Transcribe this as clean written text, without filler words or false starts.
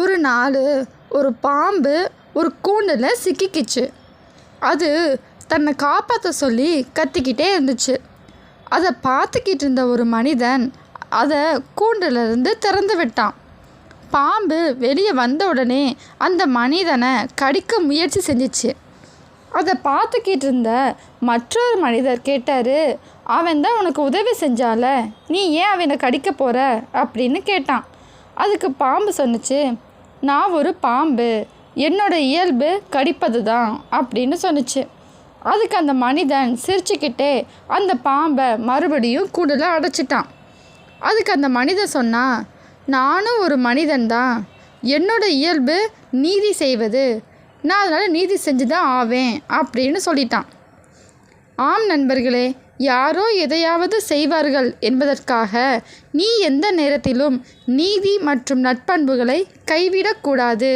ஒரு நாள் ஒரு பாம்பு ஒரு கூண்டில் சிக்கிக்கிச்சு. அது தன்னை காப்பாற்ற சொல்லி கத்திக்கிட்டே இருந்துச்சு. அதை பார்த்துக்கிட்டு இருந்த ஒரு மனிதன் அதை கூண்டிலிருந்து திறந்து விட்டான். பாம்பு வெளியே வந்த உடனே அந்த மனிதனை கடிக்க முயற்சி செஞ்சிச்சு. அதை பார்த்துக்கிட்டு இருந்த மற்றொரு மனிதர் கேட்டார், அவன் தான் உனக்கு உதவி செஞ்சால, நீ ஏன் அவனை கடிக்க போகிற அப்படின்னு கேட்டான். அதுக்கு பாம்பு சொன்னிச்சு, நான் ஒரு பாம்பு, என்னோட இயல்பு கடிப்பது தான் அப்படின்னு சொன்னிச்சு. அதுக்கு அந்த மனிதன் சிரிச்சுக்கிட்டே அந்த பாம்பை மறுபடியும் கூண்டில் அடைச்சிட்டான். அதுக்கு அந்த மனிதன் சொன்னான், நானும் ஒரு மனிதன்தான், என்னோட இயல்பு நீதி செய்வது, நான் அதனால் நீதி செஞ்சு தான் ஆவேன் அப்படின்னு சொல்லிட்டான். ஆம் நண்பர்களே, யாரோ எதையாவது செய்வார்கள் என்பதற்காக நீ எந்த நேரத்திலும் நீதி மற்றும் நற்பண்புகளை கைவிடக்கூடாது.